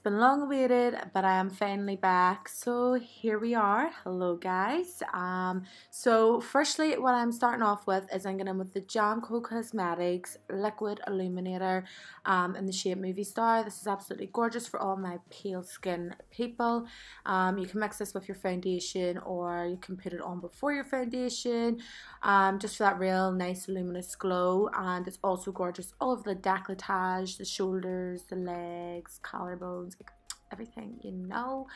been long awaited, but I am finally back. So here we are. Hello guys. So firstly, what I'm starting off with is I'm going in with the GLAM Cosmetics Liquid Illuminator in the shade Movie Star. This is absolutely gorgeous for all my pale skin people. You can mix this with your foundation, or you can put it on before your foundation, just for that real nice luminous glow. And it's also gorgeous all over the décolletage, the shoulders, the legs, collarbones, like everything, you know.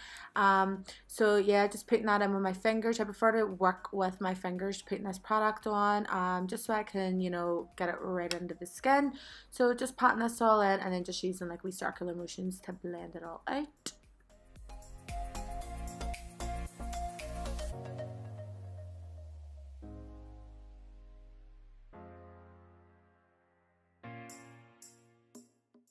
So yeah, just putting that in with my fingers. I prefer to work with my fingers, putting this product on, just so I can, you know, get it right into the skin. So just patting this all in and then just using like wee circular motions to blend it all out.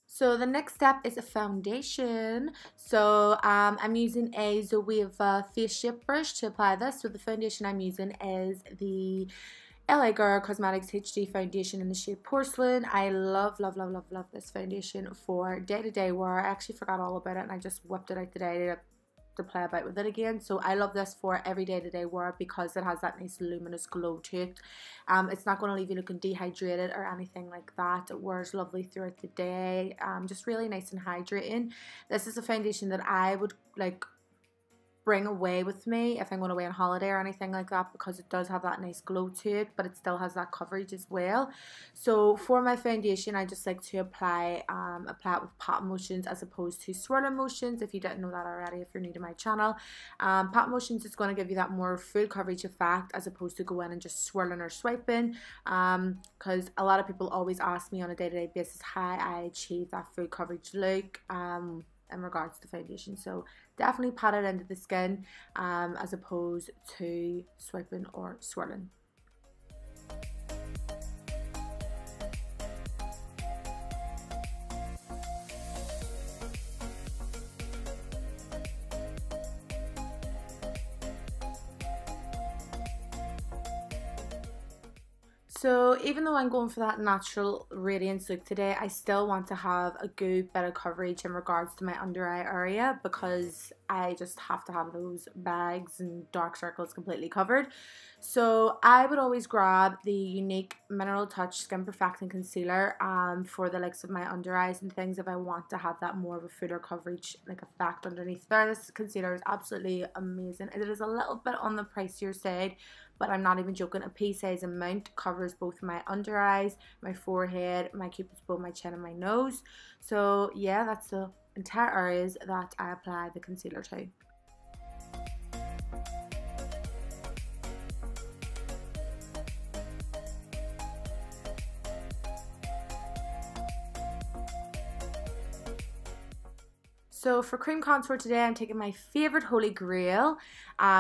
So the next step is a foundation. So I'm using a Zoeva face shape brush to apply this. So the foundation I'm using is the LA Girl Cosmetics HD foundation in the shade Porcelain. I love this foundation for day-to-day wear. I actually forgot all about it and I just whipped it out today to play about with it again. So I love this for every day-to-day wear because it has that nice luminous glow to it. It's not going to leave you looking dehydrated or anything like that. It wears lovely throughout the day. Just really nice and hydrating. This is a foundation that I would like bring away with me if I'm going away on holiday or anything like that, because it does have that nice glow to it, but it still has that coverage as well. So for my foundation, I just like to apply it with pat motions as opposed to swirling motions. If you didn't know that already, if you're new to my channel, pat motions is going to give you that more full coverage effect as opposed to go in and just swirling or swiping, because a lot of people always ask me on a day-to-day basis how I achieve that full coverage look in regards to foundation. So definitely pat it into the skin as opposed to swiping or swirling. So even though I'm going for that natural radiance look today, I still want to have a good bit of coverage in regards to my under eye area, because I just have to have those bags and dark circles completely covered. So I would always grab the Unique Mineral Touch Skin Perfecting Concealer for the likes of my under eyes and things if I want to have that more of a fuller coverage like effect underneath there. This concealer is absolutely amazing. It is a little bit on the pricier side, but I'm not even joking. A pea size amount covers both my under eyes, my forehead, my cupid's bow, my chin and my nose. So yeah, that's the entire areas that I apply the concealer to. So for cream contour today, I'm taking my favourite holy grail,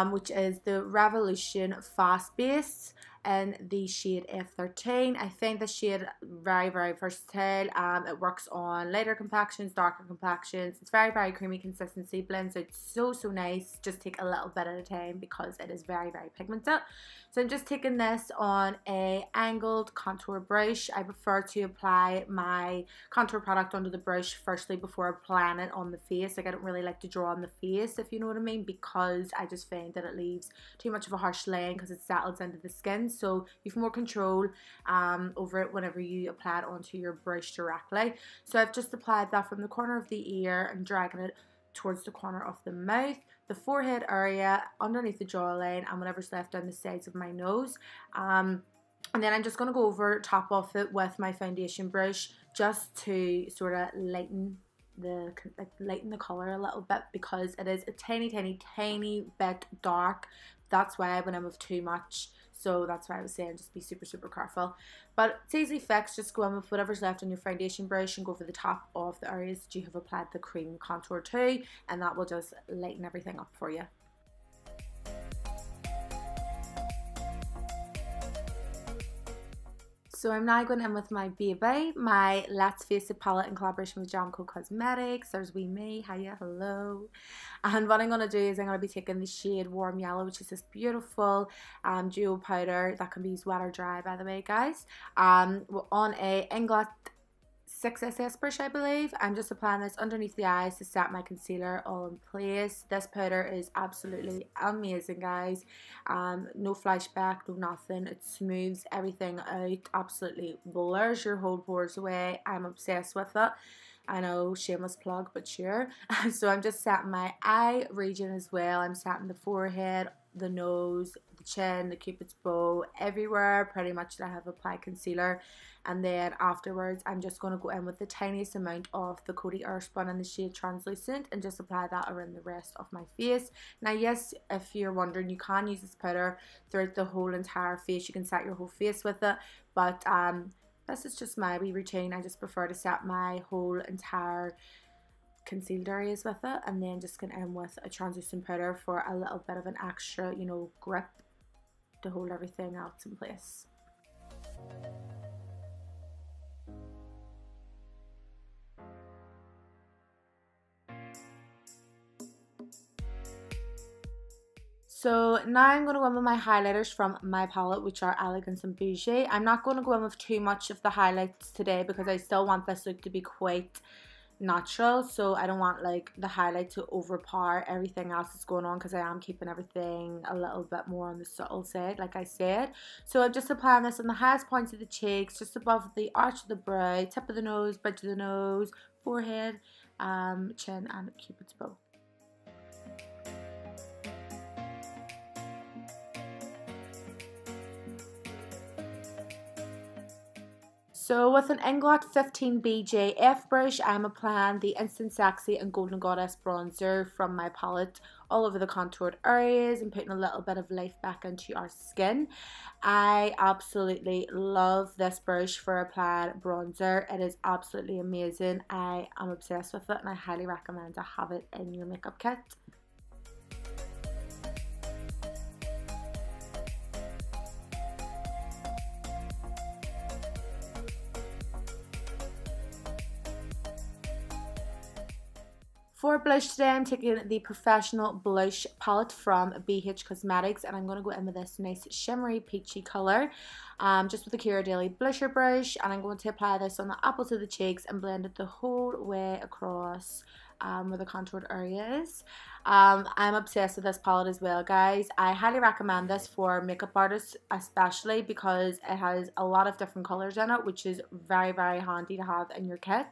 which is the Revolution Fast Base in the shade F13. I find the shade very versatile. It works on lighter complexions, darker complexions. It's very creamy consistency, blends out so nice. Just take a little bit at a time because it is very pigmented. So I'm just taking this on a angled contour brush. I prefer to apply my contour product under the brush firstly before applying it on the face. Like I don't really like to draw on the face, if you know what I mean, because I just find that it leaves too much of a harsh line because it settles into the skin. So you have more control over it whenever you apply it onto your brush directly. So I've just applied that from the corner of the ear and dragging it towards the corner of the mouth, the forehead area, underneath the jawline, and whatever's left down the sides of my nose. And then I'm just going to go over top of it with my foundation brush just to sort of lighten the color a little bit, because it is a tiny bit dark. That's why I went in with too much. So that's why I was saying just be super careful. But it's easily fixed. Just go in with whatever's left on your foundation brush and go for the top of the areas that you have applied the cream contour to, and that will just lighten everything up for you. So I'm now going in with my baby, my Let's Face It palette in collaboration with GLAM Cosmetics. There's wee me, hiya, hello. And what I'm going to do is I'm going to be taking the shade Warm Yellow, which is this beautiful duo powder that can be used wet or dry, by the way, guys, on a ingot 6SS brush, I believe. I'm just applying this underneath the eyes to set my concealer all in place. This powder is absolutely amazing, guys. No flashback, no nothing. It smooths everything out, absolutely blurs your whole pores away. I'm obsessed with it. I know, shameless plug, but sure. So I'm just setting my eye region as well. I'm setting the forehead, the nose, the chin, the cupid's bow, everywhere pretty much that I have applied concealer. And then afterwards I'm just going to go in with the tiniest amount of the Coty Airspun in the shade Translucent and just apply that around the rest of my face. Now yes, if you're wondering, you can use this powder throughout the whole entire face. You can set your whole face with it, but this is just my wee routine. I just prefer to set my whole entire concealed areas with it, and then just get in with a translucent powder for a little bit of an extra, you know, grip to hold everything else in place. So now I'm going to go in with my highlighters from my palette, which are Elegance and Bougie. I'm not going to go in with too much of the highlights today because I still want this look to be quite natural, so I don't want like the highlight to overpower everything else that's going on, because I am keeping everything a little bit more on the subtle side, like I said. So I'm just applying this on the highest points of the cheeks, just above the arch of the brow, tip of the nose, bridge of the nose, forehead, chin, and cupid's bow. So with an Inglot 15 BJF brush, I'm applying the Instant Sexy and Golden Goddess bronzer from my palette all over the contoured areas and putting a little bit of life back into our skin. I absolutely love this brush for applied bronzer. It is absolutely amazing. I am obsessed with it and I highly recommend to have it in your makeup kit. For blush today, I'm taking the Professional Blush palette from BH Cosmetics, and I'm going to go in with this nice shimmery peachy colour, just with the Kira Daily blusher brush, and I'm going to apply this on the apples of the cheeks and blend it the whole way across where the contoured area is. I'm obsessed with this palette as well, guys. I highly recommend this for makeup artists, especially because it has a lot of different colours in it, which is very, very handy to have in your kit.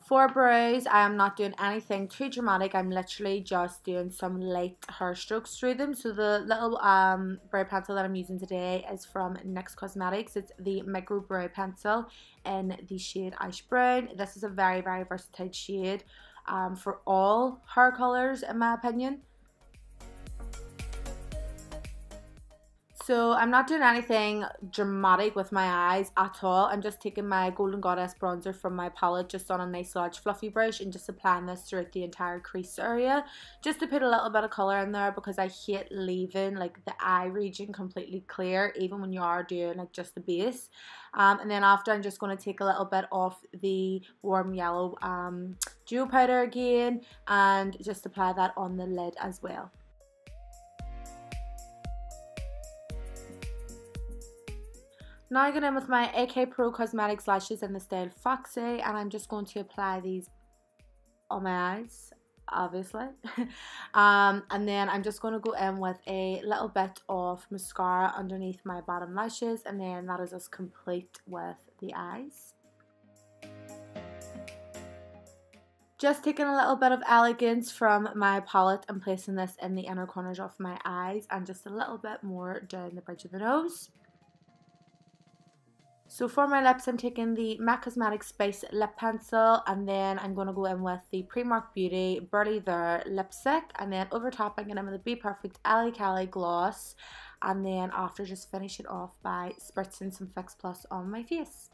For brows, I am not doing anything too dramatic. I'm literally just doing some light hair strokes through them. So the little brow pencil that I'm using today is from NYX Cosmetics. It's the Micro Brow Pencil in the shade Ash Brown. This is a very, very versatile shade for all hair colours, in my opinion. So I'm not doing anything dramatic with my eyes at all. I'm just taking my Golden Goddess bronzer from my palette just on a nice large fluffy brush and just applying this throughout the entire crease area, just to put a little bit of colour in there, because I hate leaving like the eye region completely clear even when you are doing like just the base. And then after, I'm just going to take a little bit off the warm yellow duo powder again and just apply that on the lid as well. Now I get in with my AK Pro Cosmetics lashes in the style Foxy, and I'm just going to apply these on my eyes, obviously. And then I'm just going to go in with a little bit of mascara underneath my bottom lashes, and then that is us complete with the eyes. Just taking a little bit of Elegance from my palette and placing this in the inner corners of my eyes, and just a little bit more down the bridge of the nose. So for my lips, I'm taking the MAC Cosmetics Spice Lip Pencil, and then I'm going to go in with the Primark Beauty Burly There Lipstick, and then over top I'm going in with the Be Perfect Ali Cali Gloss, and then after just finish it off by spritzing some Fix Plus on my face.